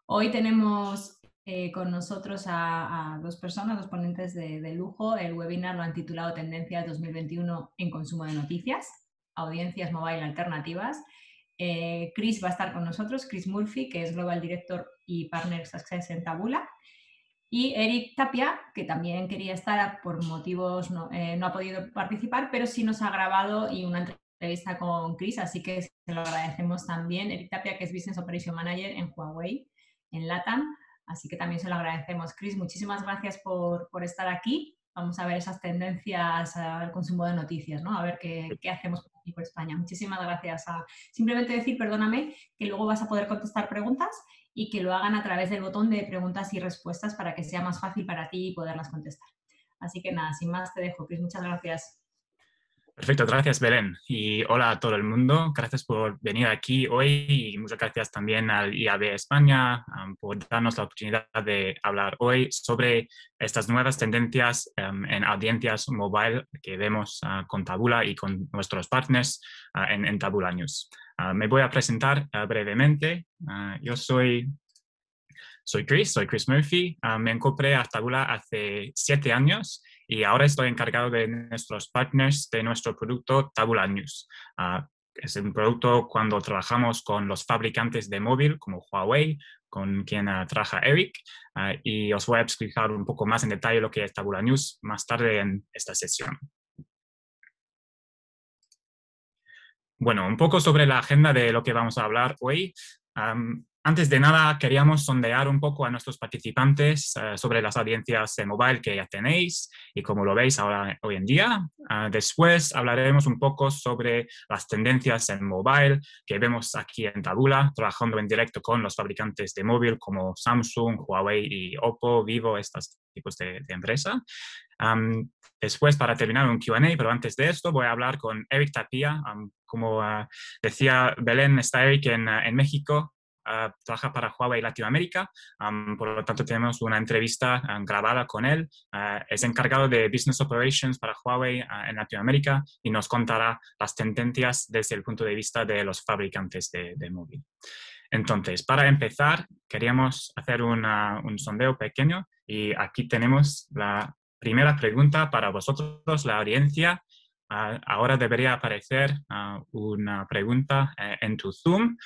Hoy tenemos con nosotros a dos personas, dos ponentes de lujo. El webinar lo han titulado Tendencias 2021 en consumo de noticias, audiencias mobile alternativas. Chris va a estar con nosotros, Chris Murphy, que es Global Director y Partner Success en Taboola. Y Eric Tapia, que también quería estar por motivos, no ha podido participar, pero sí nos ha grabado y una entrevista con Chris, así que se lo agradecemos también. Eric Tapia, que es Business Operation Manager en Huawei, en LATAM, así que también se lo agradecemos. Chris, muchísimas gracias por estar aquí. Vamos a ver esas tendencias al consumo de noticias, ¿no? A ver qué hacemos por aquí por España. Muchísimas gracias. Simplemente decir, perdóname, que luego vas a poder contestar preguntas y que lo hagan a través del botón de preguntas y respuestas para que sea más fácil para ti poderlas contestar. Así que nada, sin más te dejo, Chris. Muchas gracias. Perfecto, gracias Belén y hola a todo el mundo. Gracias por venir aquí hoy y muchas gracias también al IAB España por darnos la oportunidad de hablar hoy sobre estas nuevas tendencias en audiencias mobile que vemos con Taboola y con nuestros partners en Taboola News. Me voy a presentar brevemente. Yo soy Chris Murphy. Me incorporé a Taboola hace 7 años y ahora estoy encargado de nuestros partners de nuestro producto Taboola News. Es un producto cuando trabajamos con los fabricantes de móvil como Huawei, con quien trabaja Eric, y os voy a explicar un poco más en detalle lo que es Taboola News más tarde en esta sesión. Bueno, un poco sobre la agenda de lo que vamos a hablar hoy. Antes de nada, queríamos sondear un poco a nuestros participantes sobre las audiencias de mobile que ya tenéis y cómo lo veis ahora, hoy en día. Después hablaremos un poco sobre las tendencias en mobile que vemos aquí en Taboola, trabajando en directo con los fabricantes de móvil como Samsung, Huawei y Oppo, Vivo, estos tipos de empresa. Después, para terminar, un Q&A, pero antes de esto voy a hablar con Eric Tapia. Como decía Belén, está Eric en México, trabaja para Huawei Latinoamérica, por lo tanto tenemos una entrevista grabada con él. Es encargado de Business Operations para Huawei en Latinoamérica y nos contará las tendencias desde el punto de vista de los fabricantes de móvil. Entonces, para empezar, queríamos hacer un sondeo pequeño y aquí tenemos la primera pregunta para vosotros, la audiencia. Ahora debería aparecer una pregunta en tu Zoom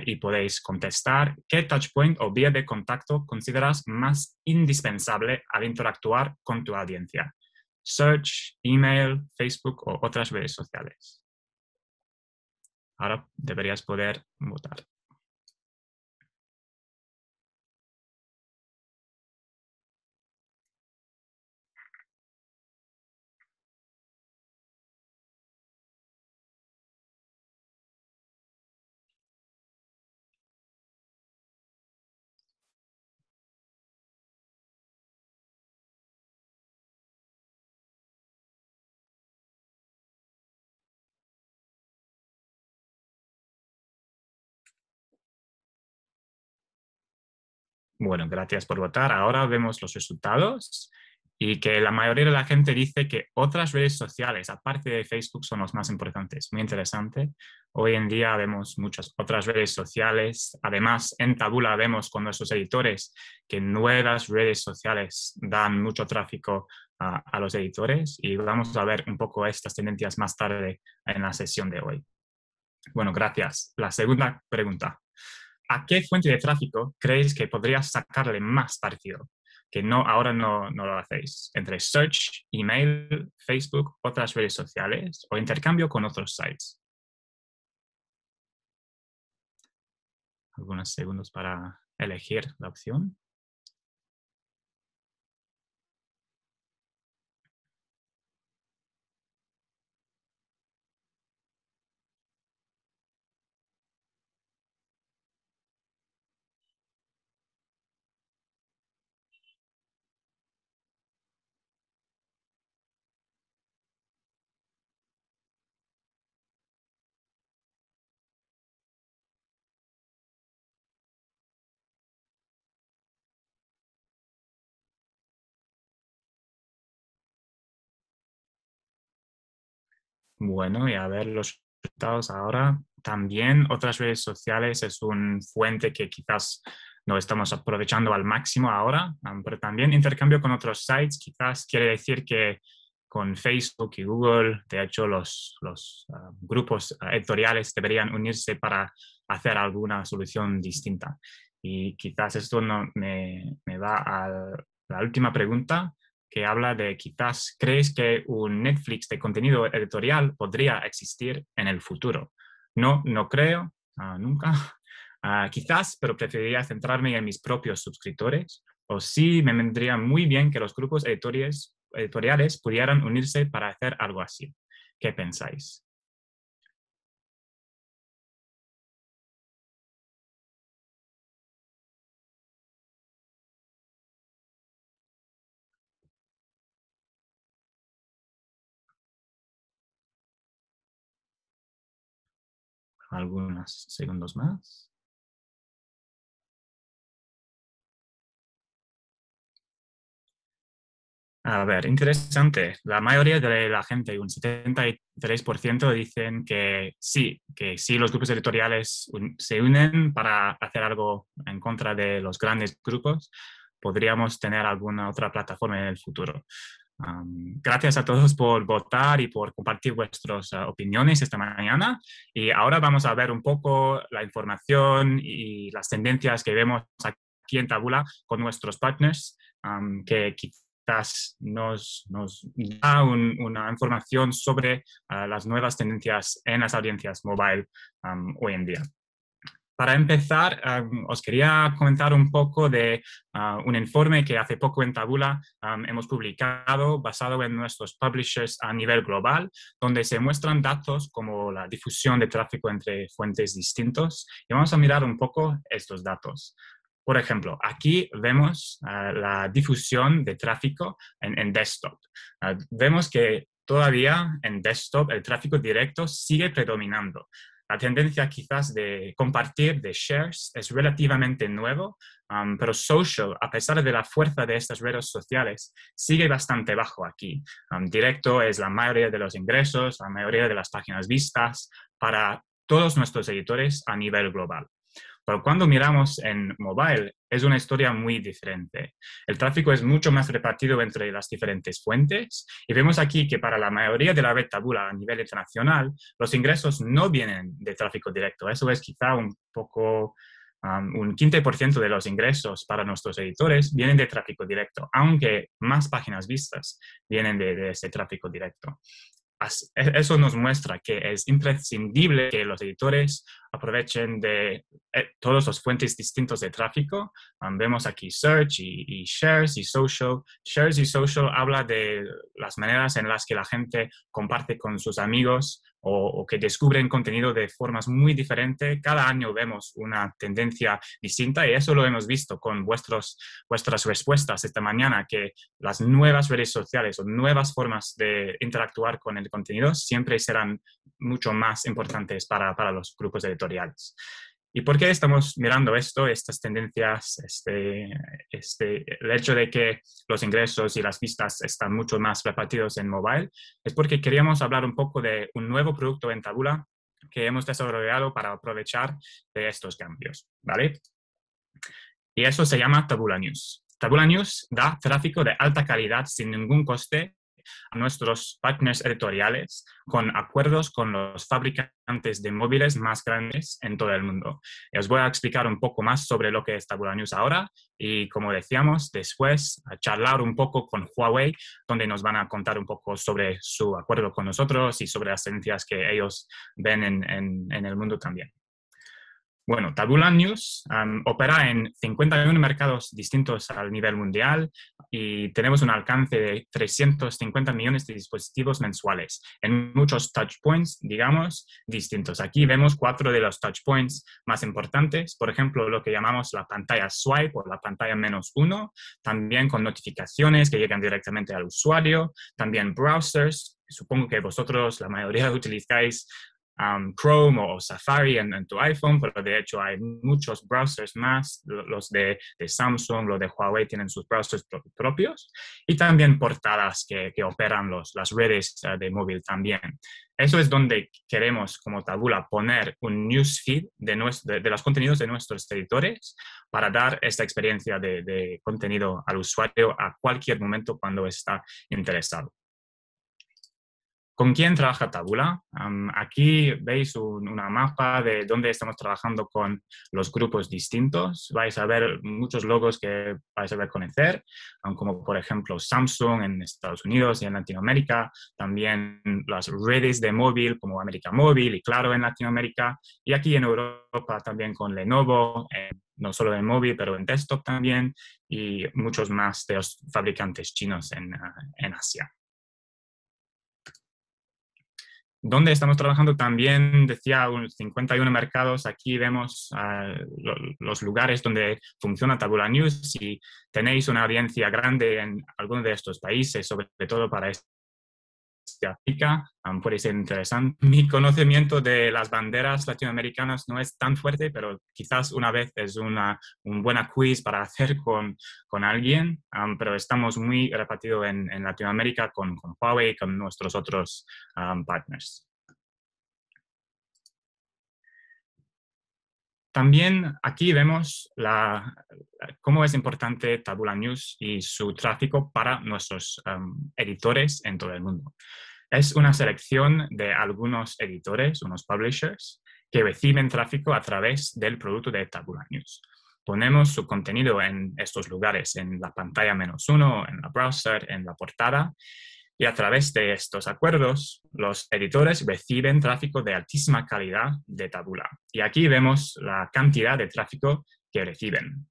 y podéis contestar. ¿Qué touchpoint o vía de contacto consideras más indispensable al interactuar con tu audiencia? Search, email, Facebook o otras redes sociales. Ahora deberías poder votar. Bueno, gracias por votar. Ahora vemos los resultados y que la mayoría de la gente dice que otras redes sociales, aparte de Facebook, son los más importantes. Muy interesante. Hoy en día vemos muchas otras redes sociales. Además, en Taboola vemos con nuestros editores que nuevas redes sociales dan mucho tráfico a los editores y vamos a ver un poco estas tendencias más tarde en la sesión de hoy. Bueno, gracias. La segunda pregunta. ¿A qué fuente de tráfico creéis que podrías sacarle más partido? Que ahora no lo hacéis. Entre search, email, Facebook, otras redes sociales o intercambio con otros sites. Algunos segundos para elegir la opción. Bueno, y a ver los resultados ahora. También otras redes sociales es un fuente que quizás no estamos aprovechando al máximo ahora, pero también intercambio con otros sites, quizás quiere decir que con Facebook y Google, de hecho, los grupos editoriales deberían unirse para hacer alguna solución distinta. Y quizás esto me va a la última pregunta, que habla de quizás crees que un Netflix de contenido editorial podría existir en el futuro. No, no creo, nunca. Quizás, pero preferiría centrarme en mis propios suscriptores. O sí, me vendría muy bien que los grupos editoriales pudieran unirse para hacer algo así. ¿Qué pensáis? Algunos segundos más. A ver, interesante. La mayoría de la gente, un 73%, dicen que sí, los grupos editoriales se unen para hacer algo en contra de los grandes grupos. Podríamos tener alguna otra plataforma en el futuro. Gracias a todos por votar y por compartir vuestras opiniones esta mañana. Y ahora vamos a ver un poco la información y las tendencias que vemos aquí en Tabula con nuestros partners, que quizás nos da una información sobre las nuevas tendencias en las audiencias mobile hoy en día. Para empezar, os quería comentar un poco de un informe que hace poco en Tabula hemos publicado basado en nuestros publishers a nivel global, donde se muestran datos como la difusión de tráfico entre fuentes distintos. Y vamos a mirar un poco estos datos. Por ejemplo, aquí vemos la difusión de tráfico en desktop. Vemos que todavía en desktop el tráfico directo sigue predominando. La tendencia quizás de compartir, de shares, es relativamente nuevo, pero social, a pesar de la fuerza de estas redes sociales, sigue bastante bajo aquí. Directo es la mayoría de los ingresos, la mayoría de las páginas vistas para todos nuestros editores a nivel global. Pero cuando miramos en mobile, es una historia muy diferente. El tráfico es mucho más repartido entre las diferentes fuentes y vemos aquí que para la mayoría de la red Tabula a nivel internacional, los ingresos no vienen de tráfico directo. Eso es quizá un poco, un 15% de los ingresos para nuestros editores vienen de tráfico directo, aunque más páginas vistas vienen de ese tráfico directo. Eso nos muestra que es imprescindible que los editores aprovechen de todas las fuentes distintas de tráfico. Vemos aquí search y shares y social. Shares y social habla de las maneras en las que la gente comparte con sus amigos o que descubren contenido de formas muy diferentes. Cada año vemos una tendencia distinta y eso lo hemos visto con vuestras respuestas esta mañana, que las nuevas redes sociales o nuevas formas de interactuar con el contenido siempre serán mucho más importantes para los grupos editoriales. ¿Y por qué estamos mirando estas tendencias, el hecho de que los ingresos y las vistas están mucho más repartidos en mobile? Es porque queríamos hablar un poco de un nuevo producto en Tabula que hemos desarrollado para aprovechar de estos cambios, ¿vale? Y eso se llama Tabula News. Tabula News da tráfico de alta calidad sin ningún coste a nuestros partners editoriales con acuerdos con los fabricantes de móviles más grandes en todo el mundo. Y os voy a explicar un poco más sobre lo que es Tabula News ahora y, como decíamos, después a charlar un poco con Huawei, donde nos van a contar un poco sobre su acuerdo con nosotros y sobre las tendencias que ellos ven en el mundo también. Bueno, Tabula News opera en 51 mercados distintos a nivel mundial y tenemos un alcance de 350 millones de dispositivos mensuales en muchos touchpoints, digamos, distintos. Aquí vemos 4 de los touchpoints más importantes, por ejemplo, lo que llamamos la pantalla swipe o la pantalla -1, también con notificaciones que llegan directamente al usuario, también browsers. Supongo que vosotros, la mayoría, utilizáis Chrome o Safari en tu iPhone, pero de hecho hay muchos browsers más, los de Samsung, los de Huawei tienen sus browsers propios y también portadas que operan las redes de móvil también. Eso es donde queremos, como Taboola, poner un newsfeed de los contenidos de nuestros editores para dar esta experiencia de contenido al usuario a cualquier momento cuando está interesado. ¿Con quién trabaja Taboola? Aquí veis una mapa de dónde estamos trabajando con los grupos distintos. Vais a ver muchos logos que vais a reconocer, como por ejemplo Samsung en Estados Unidos y en Latinoamérica. También las redes de móvil como América Móvil y Claro en Latinoamérica. Y aquí en Europa también con Lenovo, no solo en móvil, pero en desktop también. Y muchos más de los fabricantes chinos en Asia. Donde estamos trabajando también, decía, 51 mercados. Aquí vemos los lugares donde funciona Taboola News. Si tenéis una audiencia grande en alguno de estos países, sobre todo para África, puede ser interesante. Mi conocimiento de las banderas latinoamericanas no es tan fuerte, pero quizás una vez es un buena quiz para hacer con alguien, pero estamos muy repartidos en Latinoamérica con Huawei y con nuestros otros partners. También aquí vemos cómo es importante Taboola News y su tráfico para nuestros editores en todo el mundo. Es una selección de algunos editores, unos publishers, que reciben tráfico a través del producto de Taboola News. Ponemos su contenido en estos lugares, en la pantalla -1, en la browser, en la portada, y a través de estos acuerdos, los editores reciben tráfico de altísima calidad de Taboola. Y aquí vemos la cantidad de tráfico que reciben.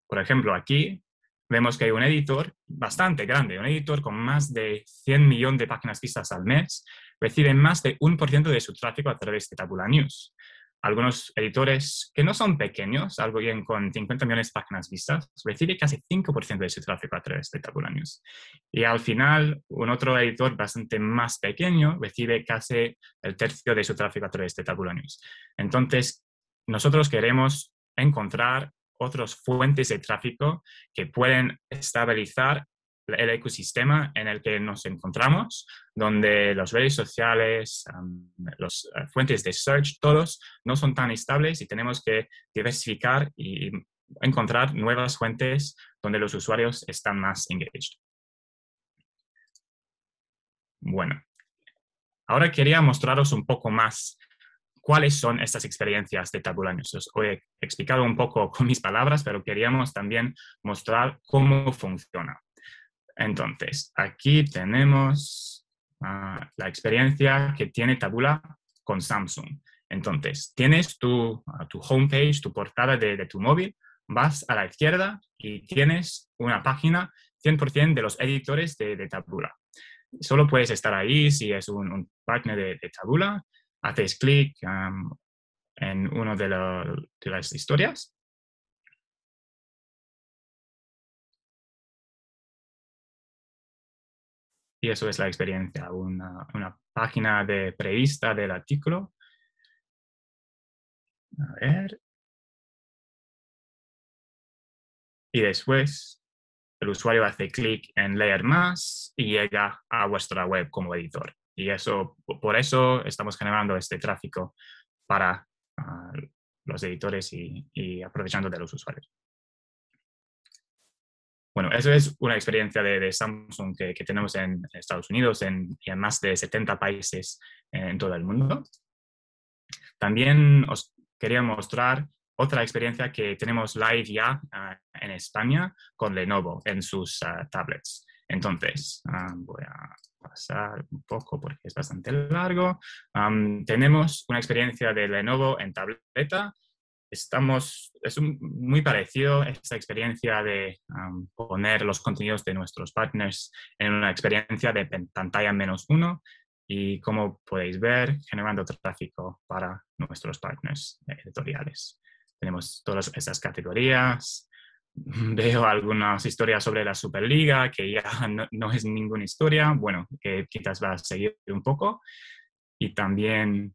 Por ejemplo, aquí vemos que hay un editor bastante grande, un editor con más de 100 millones de páginas vistas al mes, recibe más de 1% de su tráfico a través de Taboola News. Algunos editores que no son pequeños, algo bien con 50 millones de páginas vistas, recibe casi 5% de su tráfico a través de Taboola News. Y al final, un otro editor bastante más pequeño recibe casi el tercio de su tráfico a través de Taboola News. Entonces, nosotros queremos encontrar otras fuentes de tráfico que pueden estabilizar el ecosistema en el que nos encontramos, donde las redes sociales, las fuentes de search, todos no son tan estables y tenemos que diversificar y encontrar nuevas fuentes donde los usuarios están más engaged. Bueno, ahora quería mostraros un poco más cuáles son estas experiencias de Taboola News. Os he explicado un poco con mis palabras, pero queríamos también mostrar cómo funciona. Entonces, aquí tenemos la experiencia que tiene Taboola con Samsung. Entonces, tienes tu homepage, tu portada de tu móvil, vas a la izquierda y tienes una página 100% de los editores de Taboola. Solo puedes estar ahí si es un partner de Taboola. Haces clic en una de las historias. Y eso es la experiencia, una página prevista del artículo. A ver. Y después el usuario hace clic en leer más y llega a vuestra web como editor. Y por eso estamos generando este tráfico para los editores y aprovechando de los usuarios. Bueno, eso es una experiencia de Samsung que tenemos en Estados Unidos y en más de 70 países en todo el mundo. También os quería mostrar otra experiencia que tenemos live ya en España con Lenovo en sus tablets. Entonces, voy a pasar un poco porque es bastante largo. Tenemos una experiencia de Lenovo en tableta. Es muy parecido a esta experiencia de poner los contenidos de nuestros partners en una experiencia de pantalla -1 y, como podéis ver, generando tráfico para nuestros partners editoriales. Tenemos todas esas categorías. Veo algunas historias sobre la Superliga, que ya no es ninguna historia, bueno, que quizás va a seguir un poco. y también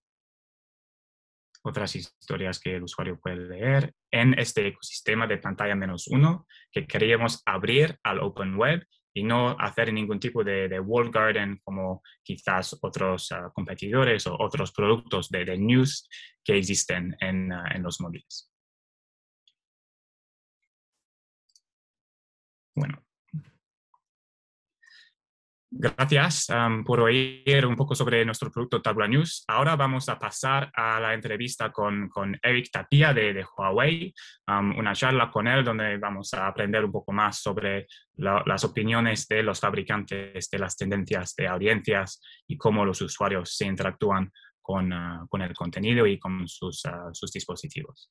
otras historias que el usuario puede leer en este ecosistema de pantalla -1 que queríamos abrir al Open Web y no hacer ningún tipo de walled garden como quizás otros competidores o otros productos de news que existen en los móviles. Bueno, gracias por oír un poco sobre nuestro producto Tabula News. Ahora vamos a pasar a la entrevista con Eric Tapia de Huawei, una charla con él donde vamos a aprender un poco más sobre las opiniones de los fabricantes, de las tendencias de audiencias y cómo los usuarios se interactúan con el contenido y con sus dispositivos.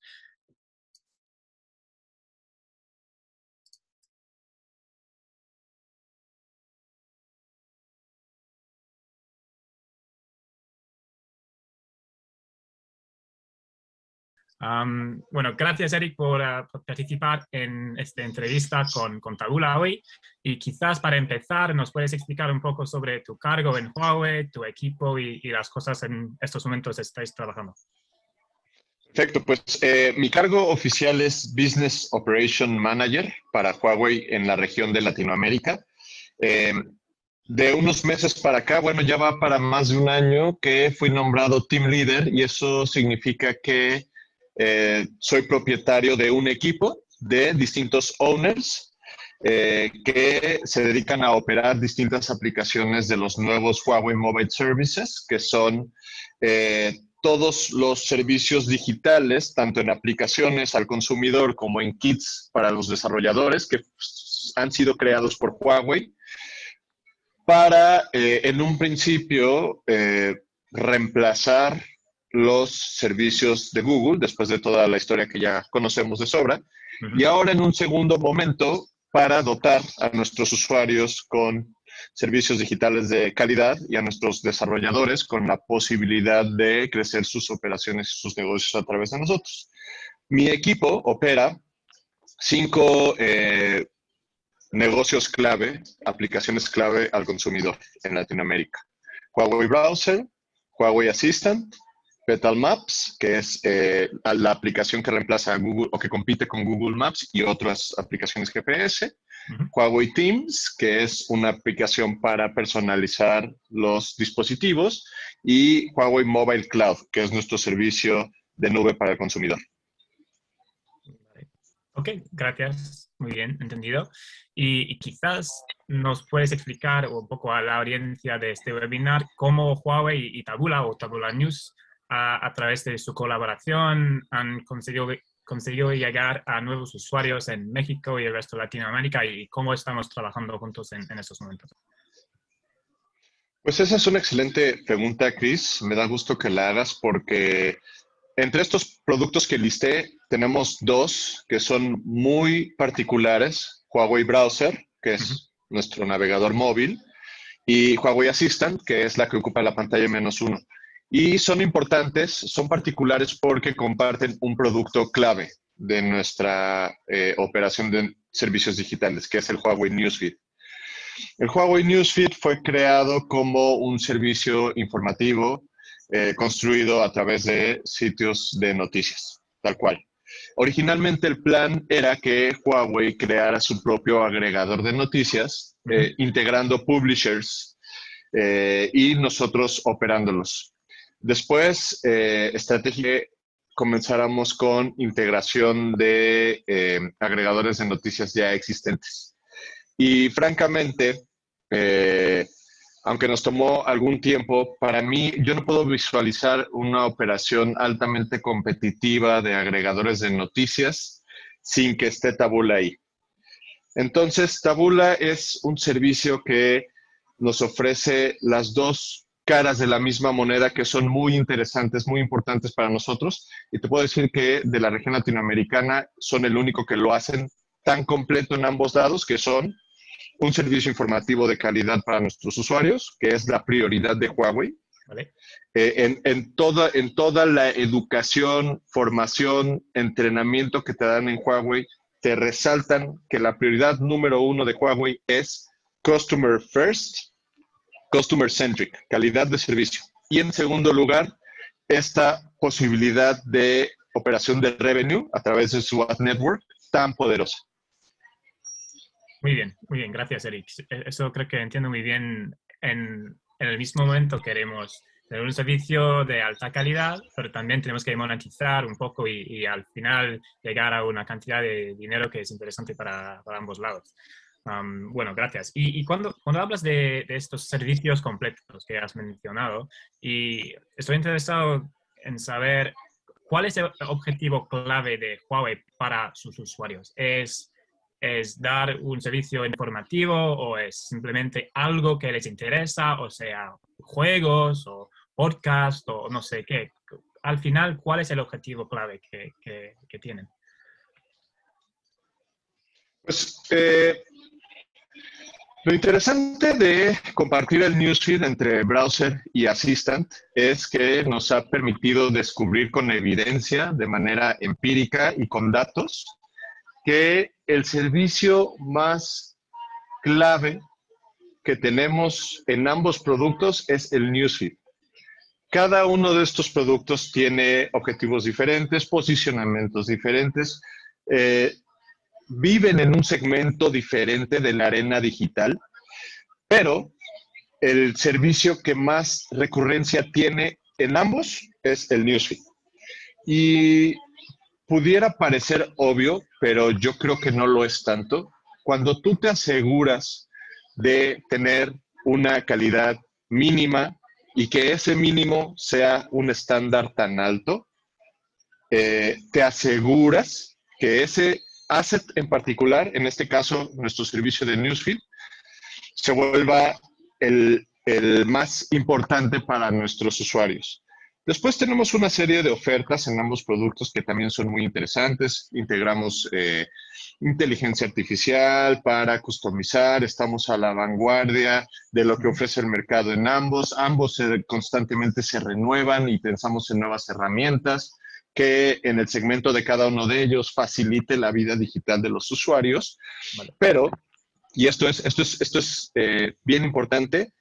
Bueno, gracias Eric por participar en esta entrevista con Tabula hoy. Y quizás para empezar, ¿nos puedes explicar un poco sobre tu cargo en Huawei, tu equipo y las cosas en estos momentos estáis trabajando? Perfecto, pues mi cargo oficial es Business Operation Manager para Huawei en la región de Latinoamérica. De unos meses para acá, bueno, ya va para más de un año que fui nombrado Team Leader y eso significa que soy propietario de un equipo de distintos owners que se dedican a operar distintas aplicaciones de los nuevos Huawei Mobile Services, que son todos los servicios digitales, tanto en aplicaciones al consumidor como en kits para los desarrolladores que han sido creados por Huawei para, en un principio, reemplazar los servicios de Google, después de toda la historia que ya conocemos de sobra, y ahora en un segundo momento para dotar a nuestros usuarios con servicios digitales de calidad y a nuestros desarrolladores con la posibilidad de crecer sus operaciones y sus negocios a través de nosotros. Mi equipo opera 5 negocios clave, aplicaciones clave al consumidor en Latinoamérica. Huawei Browser, Huawei Assistant, Petal Maps, que es la aplicación que reemplaza a Google o que compite con Google Maps y otras aplicaciones GPS. Huawei Teams, que es una aplicación para personalizar los dispositivos. Y Huawei Mobile Cloud, que es nuestro servicio de nube para el consumidor. Ok, gracias. Muy bien, entendido. Y quizás nos puedes explicar un poco a la audiencia de este webinar cómo Huawei y Tabula o Tabula News a través de su colaboración han conseguido llegar a nuevos usuarios en México y el resto de Latinoamérica y cómo estamos trabajando juntos en estos momentos. Pues esa es una excelente pregunta, Chris. Me da gusto que la hagas porque entre estos productos que listé tenemos dos que son muy particulares. Huawei Browser, que es nuestro navegador móvil, y Huawei Assistant, que es la que ocupa la pantalla -1. Y son importantes, son particulares porque comparten un producto clave de nuestra operación de servicios digitales, que es el Huawei Newsfeed. El Huawei Newsfeed fue creado como un servicio informativo construido a través de sitios de noticias, tal cual. Originalmente el plan era que Huawei creara su propio agregador de noticias, integrando publishers y nosotros operándolos. Después, estrategia, comenzáramos con integración de agregadores de noticias ya existentes. Y francamente, aunque nos tomó algún tiempo, para mí, yo no puedo visualizar una operación altamente competitiva de agregadores de noticias sin que esté Tabula ahí. Entonces, Tabula es un servicio que nos ofrece las dos caras de la misma moneda que son muy interesantes, muy importantes para nosotros. Y te puedo decir que de la región latinoamericana son el único que lo hacen tan completo en ambos lados, que son un servicio informativo de calidad para nuestros usuarios, que es la prioridad de Huawei. ¿Vale? En toda la educación, formación, entrenamiento que te dan en Huawei, te resaltan que la prioridad número 1 de Huawei es Customer First, Customer Centric, calidad de servicio. Y en segundo lugar, esta posibilidad de operación de revenue a través de su ad network tan poderosa. Muy bien, gracias, Eric. Eso creo que entiendo muy bien. En el mismo momento queremos tener un servicio de alta calidad, pero también tenemos que monetizar un poco y al final llegar a una cantidad de dinero que es interesante para ambos lados. Bueno, gracias. Y cuando hablas de estos servicios completos que has mencionado, y estoy interesado en saber cuál es el objetivo clave de Huawei para sus usuarios. ¿Es dar un servicio informativo o es simplemente algo que les interesa, o sea, juegos o podcast o no sé qué? Al final, ¿cuál es el objetivo clave que tienen? Pues lo interesante de compartir el newsfeed entre browser y Assistant es que nos ha permitido descubrir con evidencia, de manera empírica y con datos, que el servicio más clave que tenemos en ambos productos es el newsfeed. Cada uno de estos productos tiene objetivos diferentes, posicionamientos diferentes, viven en un segmento diferente de la arena digital, pero el servicio que más recurrencia tiene en ambos es el newsfeed. Y pudiera parecer obvio, pero yo creo que no lo es tanto. Cuando tú te aseguras de tener una calidad mínima y que ese mínimo sea un estándar tan alto, te aseguras que ese asset en particular, en este caso nuestro servicio de newsfeed, se vuelva el más importante para nuestros usuarios. Después tenemos una serie de ofertas en ambos productos que también son muy interesantes. Integramos inteligencia artificial para customizar, estamos a la vanguardia de lo que ofrece el mercado en ambos. Ambos constantemente se renuevan y pensamos en nuevas herramientas que en el segmento de cada uno de ellos facilite la vida digital de los usuarios. Vale. Pero, y esto es bien importante,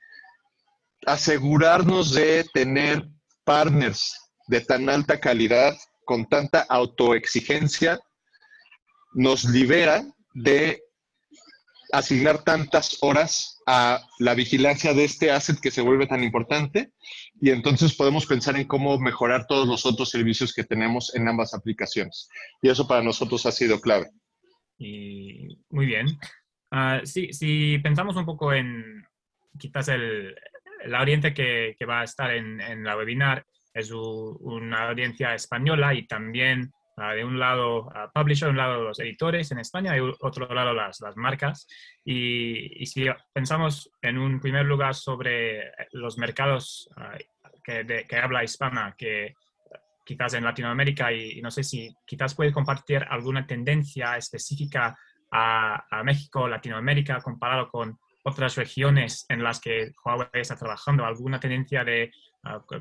asegurarnos de tener partners de tan alta calidad, con tanta autoexigencia, nos libera de asignar tantas horas a la vigilancia de este asset que se vuelve tan importante, y entonces podemos pensar en cómo mejorar todos los otros servicios que tenemos en ambas aplicaciones. Y eso para nosotros ha sido clave. Y muy bien. Si pensamos un poco en quizás la audiencia que va a estar en la webinar es una audiencia española y también de un lado publisher, de un lado los editores en España y de otro lado las marcas. Y si pensamos en un primer lugar sobre los mercados que habla hispana, que quizás en Latinoamérica, y no sé si quizás puede compartir alguna tendencia específica a México, Latinoamérica, comparado con otras regiones en las que Huawei está trabajando, alguna tendencia de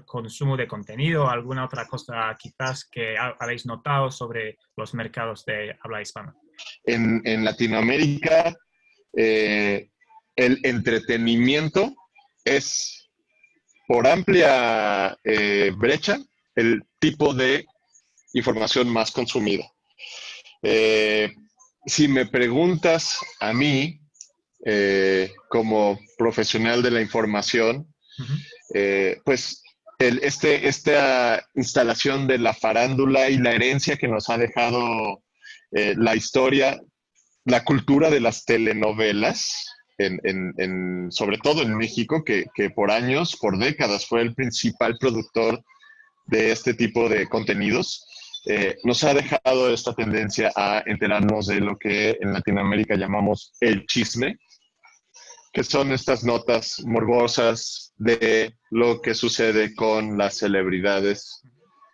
consumo de contenido, alguna otra cosa quizás que habéis notado sobre los mercados de habla hispana. En Latinoamérica, el entretenimiento es por amplia brecha el tipo de información más consumida. Si me preguntas a mí, como profesional de la información, pues esta instalación de la farándula y la herencia que nos ha dejado la historia, la cultura de las telenovelas, sobre todo en México, que por años, por décadas, fue el principal productor de este tipo de contenidos, nos ha dejado esta tendencia a enterarnos de lo que en Latinoamérica llamamos el chisme, que son estas notas morbosas de lo que sucede con las celebridades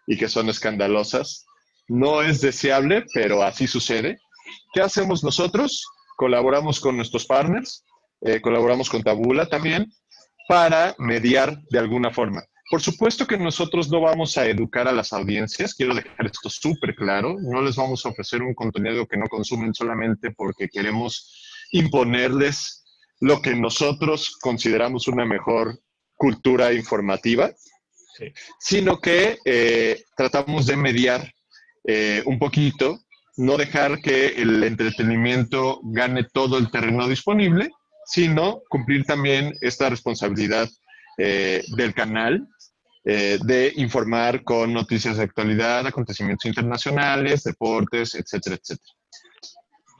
y que son escandalosas. No es deseable, pero así sucede. ¿Qué hacemos nosotros? Colaboramos con nuestros partners, colaboramos con Taboola también, para mediar de alguna forma. Por supuesto que nosotros no vamos a educar a las audiencias, quiero dejar esto súper claro, no les vamos a ofrecer un contenido que no consumen solamente porque queremos imponerles lo que nosotros consideramos una mejor cultura informativa. Sí. sino que tratamos de mediar un poquito, no dejar que el entretenimiento gane todo el terreno disponible, sino cumplir también esta responsabilidad del canal de informar con noticias de actualidad, acontecimientos internacionales, deportes, etcétera, etcétera.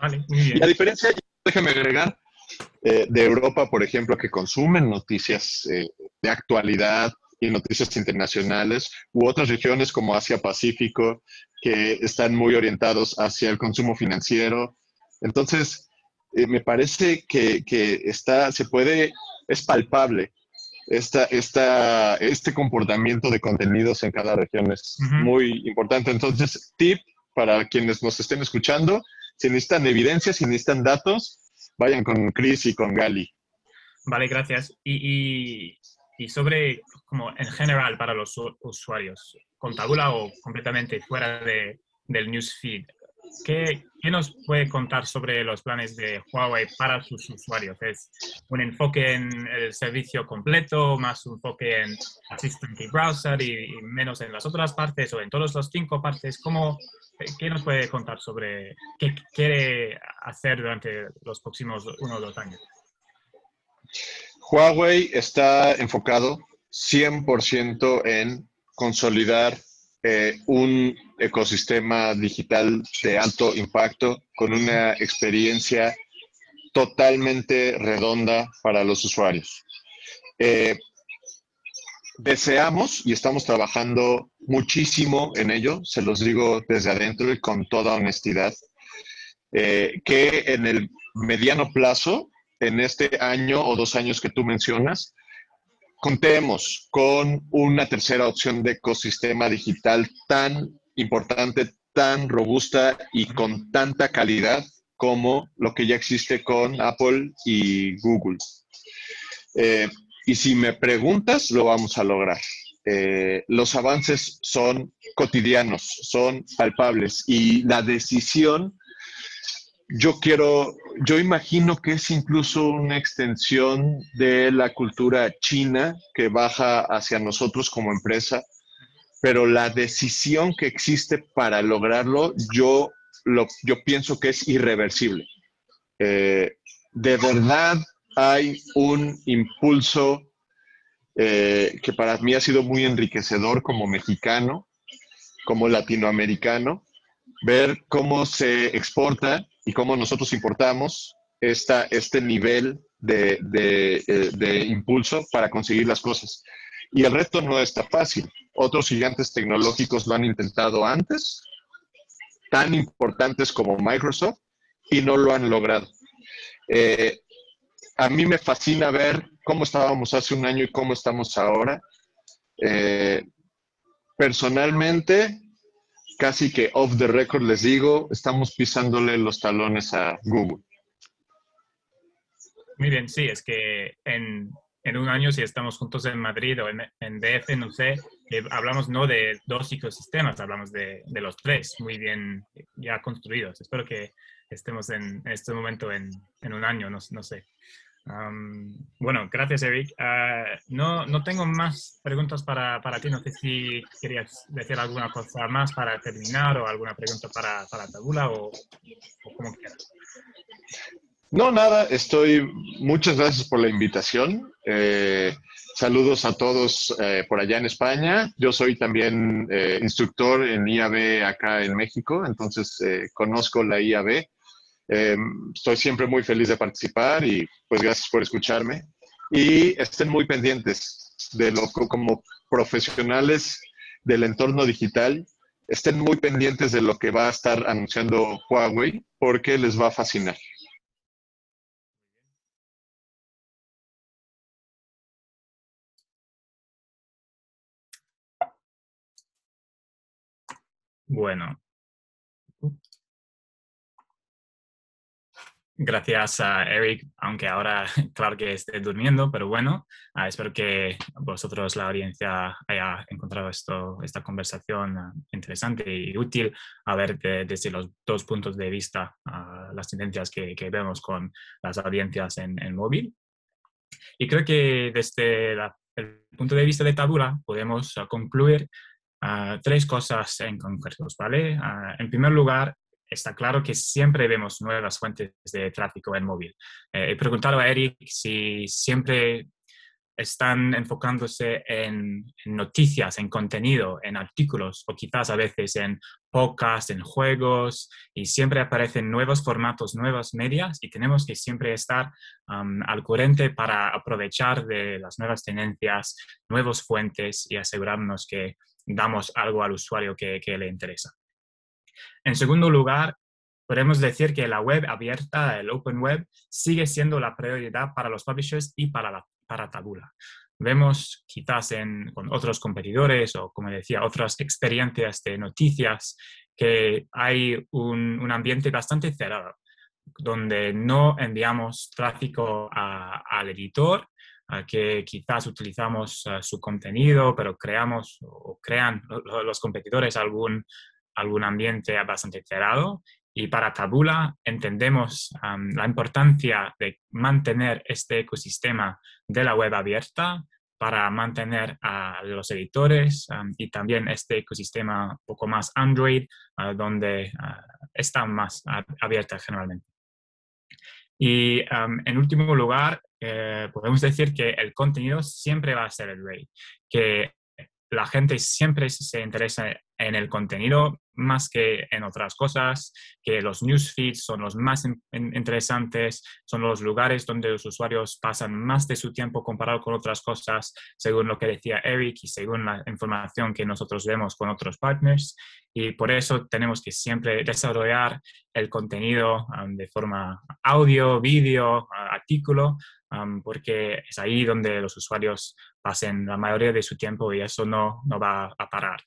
Vale, muy Y a bien. diferencia, déjame agregar, de Europa, por ejemplo, que consumen noticias de actualidad y noticias internacionales, u otras regiones como Asia-Pacífico, que están muy orientados hacia el consumo financiero. Entonces, me parece que se puede, es palpable este comportamiento de contenidos en cada región es muy importante. Entonces, tip para quienes nos estén escuchando, si necesitan evidencia, si necesitan datos, vayan con Chris y con Gali. Vale, gracias. Y sobre, como en general para los usuarios, con Taboola o completamente fuera del newsfeed, ¿qué nos puede contar sobre los planes de Huawei para sus usuarios? ¿Es un enfoque en el servicio completo, más un enfoque en Assistant y Browser y menos en las otras partes o en todas las 5 partes? ¿Qué nos puede contar sobre qué quiere hacer durante los próximos 1 o 2 años? Huawei está enfocado 100% en consolidar un ecosistema digital de alto impacto con una experiencia totalmente redonda para los usuarios. Deseamos y estamos trabajando muchísimo en ello, se los digo desde adentro y con toda honestidad, que en el mediano plazo, en este año o 2 años que tú mencionas, contemos con una tercera opción de ecosistema digital tan importante, tan robusta y con tanta calidad como lo que ya existe con Apple y Google. Y si me preguntas, lo vamos a lograr. Los avances son cotidianos, son palpables y la decisión, yo imagino que es incluso una extensión de la cultura china que baja hacia nosotros como empresa, pero la decisión que existe para lograrlo, yo pienso que es irreversible. De verdad hay un impulso que para mí ha sido muy enriquecedor como mexicano, como latinoamericano, ver cómo se exporta y cómo nosotros importamos este nivel de impulso para conseguir las cosas. Y el reto no está fácil. Otros gigantes tecnológicos lo han intentado antes, tan importantes como Microsoft, y no lo han logrado. A mí me fascina ver cómo estábamos hace un año y cómo estamos ahora. Personalmente, casi que off the record les digo, estamos pisándole los talones a Google. Muy bien, sí, es que en un año, si estamos juntos en Madrid o en DF, no sé, hablamos no de 2 ecosistemas, hablamos de los 3, muy bien ya construidos. Espero que estemos en este momento en un año, no sé. Bueno, gracias, Eric. No tengo más preguntas para ti. No sé si querías decir alguna cosa más para terminar o alguna pregunta para Taboola o como quieras. No, nada, muchas gracias por la invitación. Saludos a todos por allá en España. Yo soy también instructor en IAB acá en México, entonces conozco la IAB. Estoy siempre muy feliz de participar y pues gracias por escucharme. Y estén muy pendientes de como profesionales del entorno digital, estén muy pendientes de lo que va a estar anunciando Huawei porque les va a fascinar. Bueno, gracias a Eric, aunque ahora claro que esté durmiendo, pero bueno, espero que vosotros, la audiencia, haya encontrado esta conversación interesante y útil a ver desde los 2 puntos de vista las tendencias que vemos con las audiencias en móvil. Y creo que desde la el punto de vista de Taboola, podemos concluir tres cosas en concreto, ¿vale? En primer lugar, está claro que siempre vemos nuevas fuentes de tráfico en móvil. He preguntado a Eric si siempre están enfocándose en noticias, en contenido, en artículos o quizás a veces en podcasts, en juegos, y siempre aparecen nuevos formatos, nuevas medias, y tenemos que siempre estar al corriente para aprovechar de las nuevas tendencias, nuevas fuentes y asegurarnos que damos algo al usuario que le interesa. En segundo lugar, podemos decir que la web abierta, el Open Web, sigue siendo la prioridad para los publishers y para Taboola. Vemos quizás con otros competidores o, como decía, otras experiencias de noticias que hay un ambiente bastante cerrado, donde no enviamos tráfico al editor, que quizás utilizamos su contenido, pero crean los competidores algún ambiente bastante cerrado. Y para Taboola entendemos la importancia de mantener este ecosistema de la web abierta para mantener a los editores y también este ecosistema un poco más Android, donde está más abierta generalmente. Y en último lugar, podemos decir que el contenido siempre va a ser el rey, que la gente siempre se interesa en el contenido más que en otras cosas, que los newsfeeds son los más interesantes, son los lugares donde los usuarios pasan más de su tiempo comparado con otras cosas, según lo que decía Eric y según la información que nosotros vemos con otros partners. Y por eso tenemos que siempre desarrollar el contenido de forma audio, vídeo, artículo, porque es ahí donde los usuarios pasen la mayoría de su tiempo y eso no va a parar.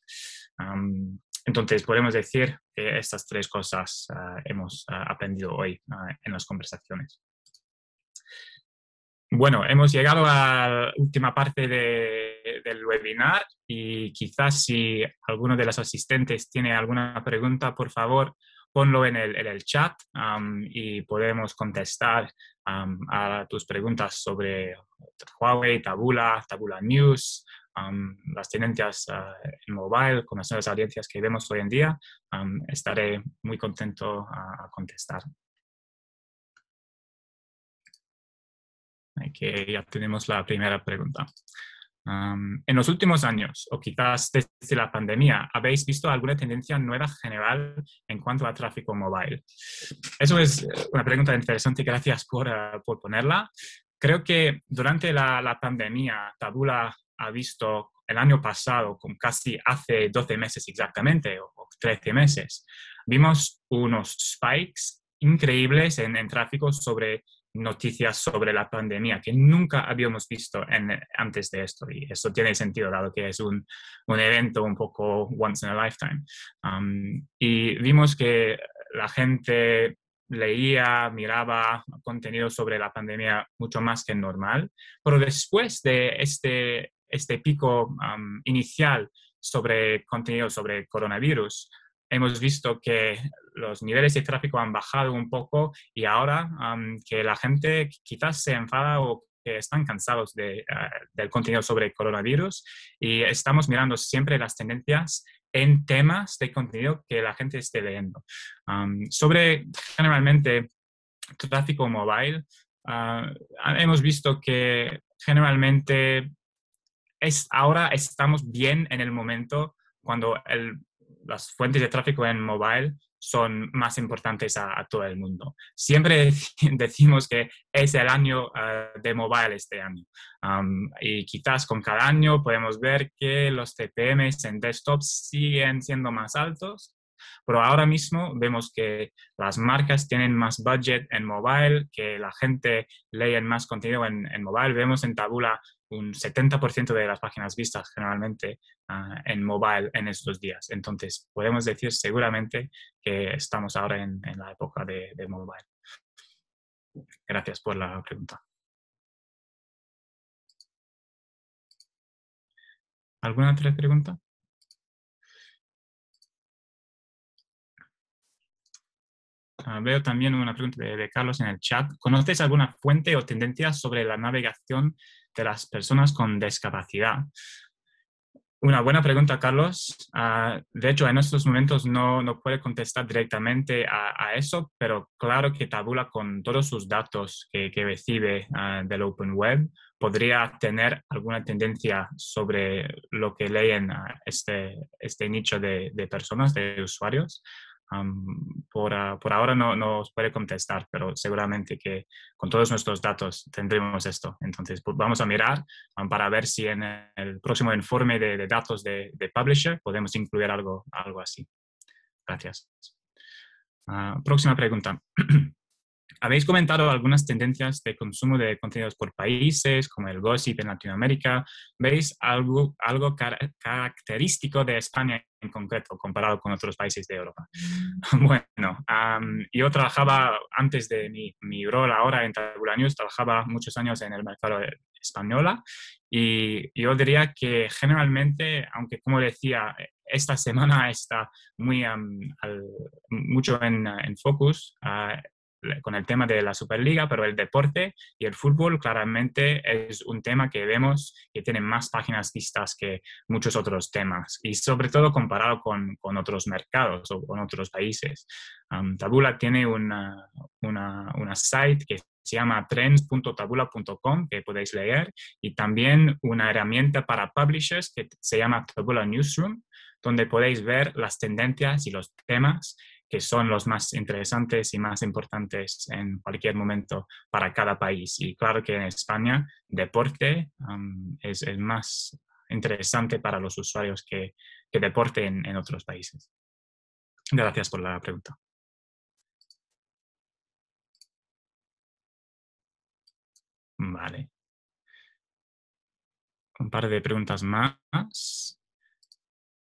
Entonces, podemos decir que estas tres cosas hemos aprendido hoy en las conversaciones. Bueno, hemos llegado a la última parte del webinar y quizás si alguno de los asistentes tiene alguna pregunta, por favor, ponlo en el chat y podemos contestar a tus preguntas sobre Huawei, Taboola News, las tendencias en mobile, con las nuevas audiencias que vemos hoy en día. Estaré muy contento a contestar. Que ya tenemos la primera pregunta. En los últimos años, o quizás desde la pandemia, ¿habéis visto alguna tendencia nueva general en cuanto a tráfico mobile? Eso es una pregunta interesante, gracias por ponerla. Creo que durante la pandemia, Taboola ha visto el año pasado, con casi hace 12 meses exactamente, o 13 meses, vimos unos spikes increíbles en tráfico sobre noticias sobre la pandemia que nunca habíamos visto antes de esto, y eso tiene sentido dado que es un evento un poco once in a lifetime. Y vimos que la gente leía, miraba contenido sobre la pandemia mucho más que normal, pero después de este pico inicial sobre contenido sobre coronavirus, hemos visto que los niveles de tráfico han bajado un poco y ahora que la gente quizás se enfada o que están cansados del contenido sobre coronavirus, y estamos mirando siempre las tendencias en temas de contenido que la gente esté leyendo. Sobre generalmente tráfico mobile, hemos visto que generalmente ahora estamos bien en el momento cuando las fuentes de tráfico en mobile son más importantes a todo el mundo. Siempre decimos que es el año de mobile este año. Y quizás con cada año podemos ver que los CPMs en desktop siguen siendo más altos, pero ahora mismo vemos que las marcas tienen más budget en mobile, que la gente lee más contenido en mobile. Vemos en Taboola un 70% de las páginas vistas generalmente en mobile en estos días. Entonces, podemos decir seguramente que estamos ahora en la época de mobile. Gracias por la pregunta. ¿Alguna otra pregunta? Veo también una pregunta de Carlos en el chat. ¿Conoces alguna fuente o tendencia sobre la navegación de las personas con discapacidad. Una buena pregunta, Carlos. De hecho, en estos momentos no puede contestar directamente a eso, pero claro que Tabula, con todos sus datos que recibe del Open Web, podría tener alguna tendencia sobre lo que leen este nicho de personas, de usuarios. Por ahora no os puede contestar, pero seguramente que con todos nuestros datos tendremos esto. Entonces, pues vamos a mirar para ver si en el próximo informe de datos de Publisher podemos incluir algo así. Gracias. Próxima pregunta. Habéis comentado algunas tendencias de consumo de contenidos por países, como el gossip en Latinoamérica. ¿Veis algo característico de España en concreto comparado con otros países de Europa? Bueno, yo trabajaba, antes de mi rol ahora en Tabula News, trabajaba muchos años en el mercado español, y yo diría que generalmente, aunque como decía, esta semana está mucho en focus, con el tema de la Superliga, pero el deporte y el fútbol claramente es un tema que vemos que tiene más páginas vistas que muchos otros temas, y sobre todo comparado con otros mercados o con otros países. Tabula tiene una site que se llama trends.tabula.com, que podéis leer, y también una herramienta para publishers que se llama Tabula Newsroom, donde podéis ver las tendencias y los temas que son los más interesantes y más importantes en cualquier momento para cada país. Y claro que en España, deporte es más interesante para los usuarios que deporte en otros países. Gracias por la pregunta. Vale. Un par de preguntas más.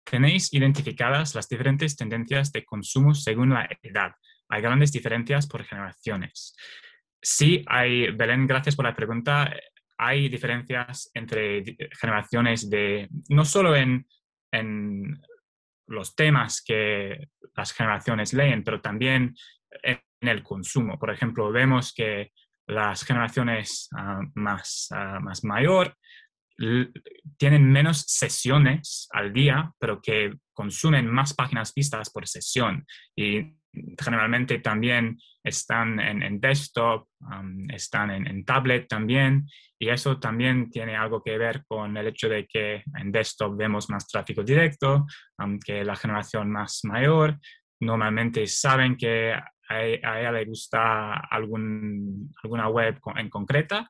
¿Tenéis identificadas las diferentes tendencias de consumo según la edad? ¿Hay grandes diferencias por generaciones? Sí, hay, Belén, gracias por la pregunta. Hay diferencias entre generaciones no solo en los temas que las generaciones leen, pero también en el consumo. Por ejemplo, vemos que las generaciones más mayor tienen menos sesiones al día, pero que consumen más páginas vistas por sesión. Y generalmente también están en desktop, están en tablet también, y eso también tiene algo que ver con el hecho de que en desktop vemos más tráfico directo, que la generación más mayor normalmente saben que a ella le gusta alguna web en concreta,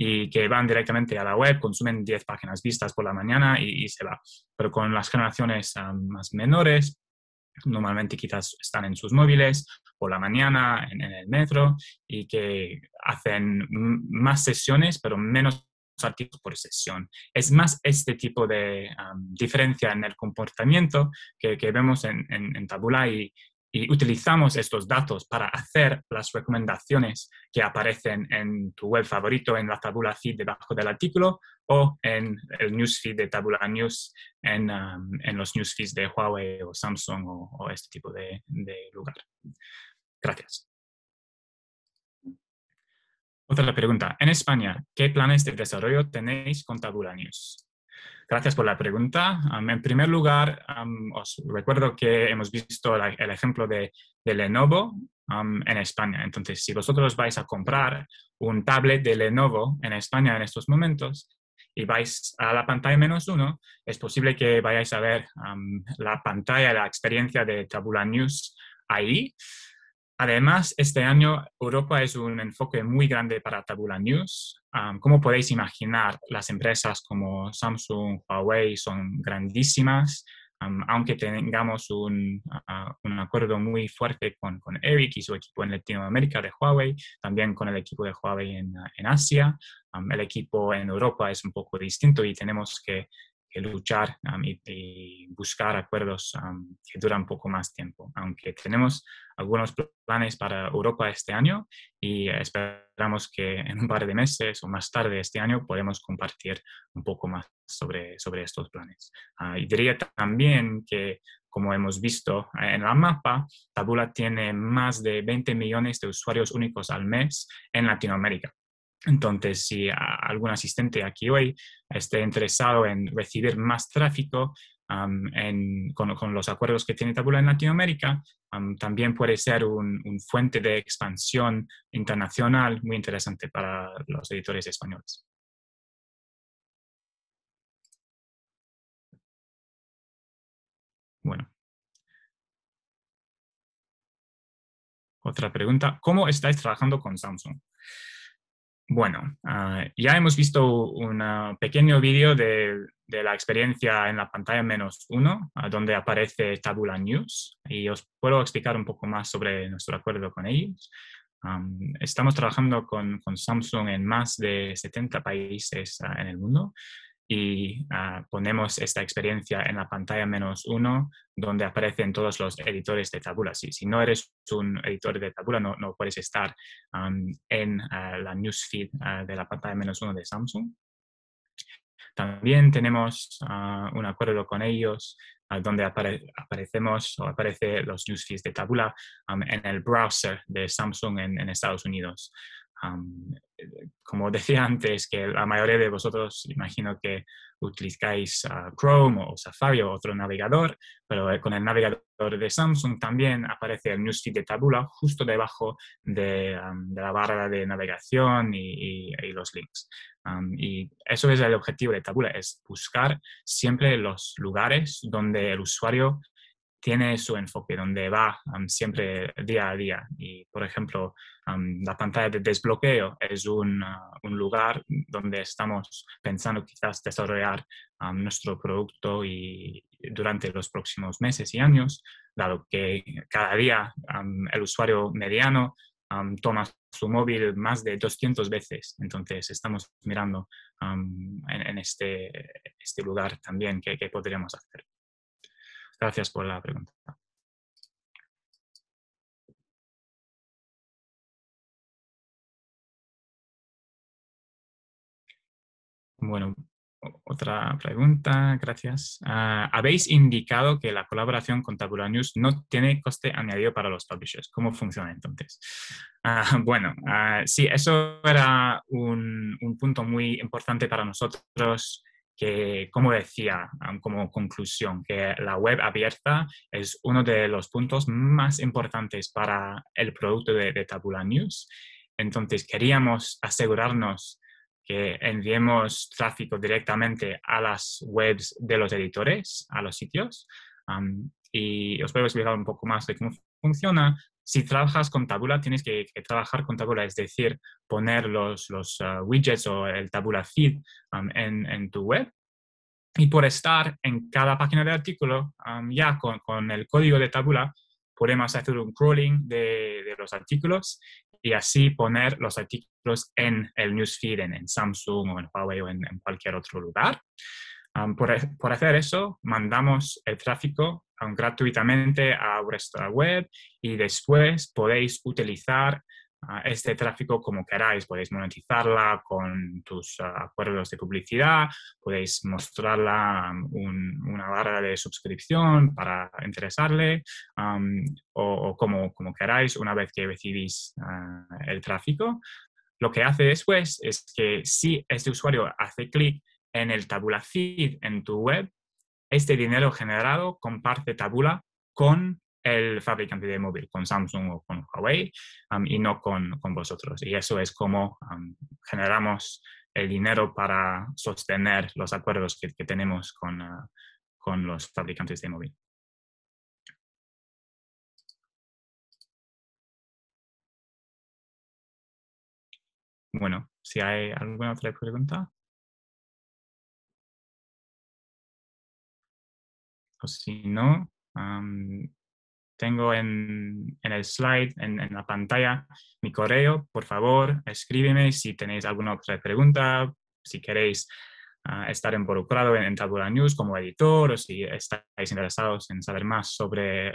y que van directamente a la web, consumen 10 páginas vistas por la mañana y se va. Pero con las generaciones más menores, normalmente quizás están en sus móviles por la mañana, en el metro, y que hacen más sesiones, pero menos artículos por sesión. Es más este tipo de diferencia en el comportamiento que vemos en Tabula, y utilizamos estos datos para hacer las recomendaciones que aparecen en tu web favorito, en la Tabula Feed debajo del artículo, o en el newsfeed de Tabula News, en los newsfeeds de Huawei o Samsung o este tipo de lugar. Gracias. Otra pregunta. En España, ¿qué planes de desarrollo tenéis con Tabula News? Gracias por la pregunta. En primer lugar, os recuerdo que hemos visto el ejemplo de Lenovo en España. Entonces, si vosotros vais a comprar un tablet de Lenovo en España en estos momentos y vais a la pantalla -1, es posible que vayáis a ver la pantalla, la experiencia de Tabula News ahí. Además, este año Europa es un enfoque muy grande para Tabula News. Como podéis imaginar, las empresas como Samsung, Huawei son grandísimas. Aunque tengamos un acuerdo muy fuerte con Eric y su equipo en Latinoamérica de Huawei, también con el equipo de Huawei en Asia. El equipo en Europa es un poco distinto y tenemos que luchar y buscar acuerdos que duran un poco más tiempo. Aunque tenemos algunos planes para Europa este año, y esperamos que en un par de meses o más tarde este año podemos compartir un poco más sobre estos planes. Y diría también que, como hemos visto en la mapa, Tabula tiene más de 20 millones de usuarios únicos al mes en Latinoamérica. Entonces, si algún asistente aquí hoy esté interesado en recibir más tráfico con los acuerdos que tiene Taboola en Latinoamérica, también puede ser un fuente de expansión internacional muy interesante para los editores españoles. Bueno. Otra pregunta, ¿cómo estáis trabajando con Samsung? Bueno, ya hemos visto un pequeño vídeo de la experiencia en la pantalla -1, donde aparece Taboola News, y os puedo explicar un poco más sobre nuestro acuerdo con ellos. Estamos trabajando con Samsung en más de 70 países en el mundo, y ponemos esta experiencia en la pantalla -1, donde aparecen todos los editores de Taboola. Si no eres un editor de Taboola, no puedes estar en la newsfeed de la pantalla -1 de Samsung. También tenemos un acuerdo con ellos donde aparecemos o aparece los newsfeeds de Taboola en el browser de Samsung en Estados Unidos. Como decía antes, que la mayoría de vosotros imagino que utilizáis Chrome o Safari o otro navegador, pero con el navegador de Samsung también aparece el newsfeed de Taboola justo debajo de la barra de navegación y los links. Y eso es el objetivo de Taboola, es buscar siempre los lugares donde el usuario tiene su enfoque, donde va siempre día a día. Y, por ejemplo, la pantalla de desbloqueo es un lugar donde estamos pensando quizás desarrollar nuestro producto y durante los próximos meses y años, dado que cada día el usuario mediano toma su móvil más de 200 veces. Entonces, estamos mirando en este lugar también qué podríamos hacer. Gracias por la pregunta. Bueno, otra pregunta, gracias. Habéis indicado que la colaboración con Taboola News no tiene coste añadido para los publishers. ¿Cómo funciona entonces? Bueno, sí, eso era un punto muy importante para nosotros, que, como decía, como conclusión, que la web abierta es uno de los puntos más importantes para el producto de Taboola News. Entonces, queríamos asegurarnos que enviemos tráfico directamente a las webs de los editores, a los sitios. Y os puedo explicar un poco más de cómo funciona. Si trabajas con Taboola, tienes que trabajar con Taboola, es decir, poner los widgets o el Taboola feed en tu web. Y por estar en cada página de artículo, ya con el código de Taboola, podemos hacer un crawling de los artículos y así poner los artículos en el newsfeed, en Samsung o en Huawei o en cualquier otro lugar. Por hacer eso, mandamos el tráfico gratuitamente a vuestra web y después podéis utilizar este tráfico como queráis. Podéis monetizarla con tus acuerdos de publicidad, podéis mostrarla una barra de suscripción para interesarle o como queráis una vez que recibís el tráfico. Lo que hace después es que si este usuario hace clic en el Taboola Feed en tu web, este dinero generado comparte Taboola con el fabricante de móvil, con Samsung o con Huawei, y no con vosotros. Y eso es como generamos el dinero para sostener los acuerdos que tenemos con los fabricantes de móvil. Bueno, si hay alguna otra pregunta. O si no, tengo en el slide, en la pantalla, mi correo. Por favor, escríbeme si tenéis alguna otra pregunta, si queréis estar involucrado en Taboola News como editor o si estáis interesados en saber más sobre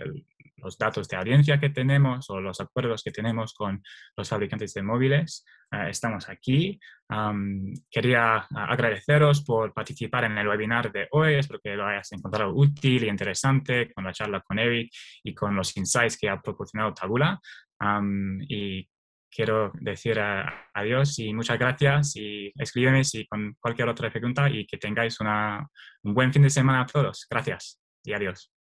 los datos de audiencia que tenemos o los acuerdos que tenemos con los fabricantes de móviles. Estamos aquí. Quería agradeceros por participar en el webinar de hoy. Espero que lo hayas encontrado útil y interesante con la charla con Eric y con los insights que ha proporcionado Taboola. Y quiero decir adiós y muchas gracias, y escríbeme si con cualquier otra pregunta, y que tengáis un buen fin de semana a todos. Gracias y adiós.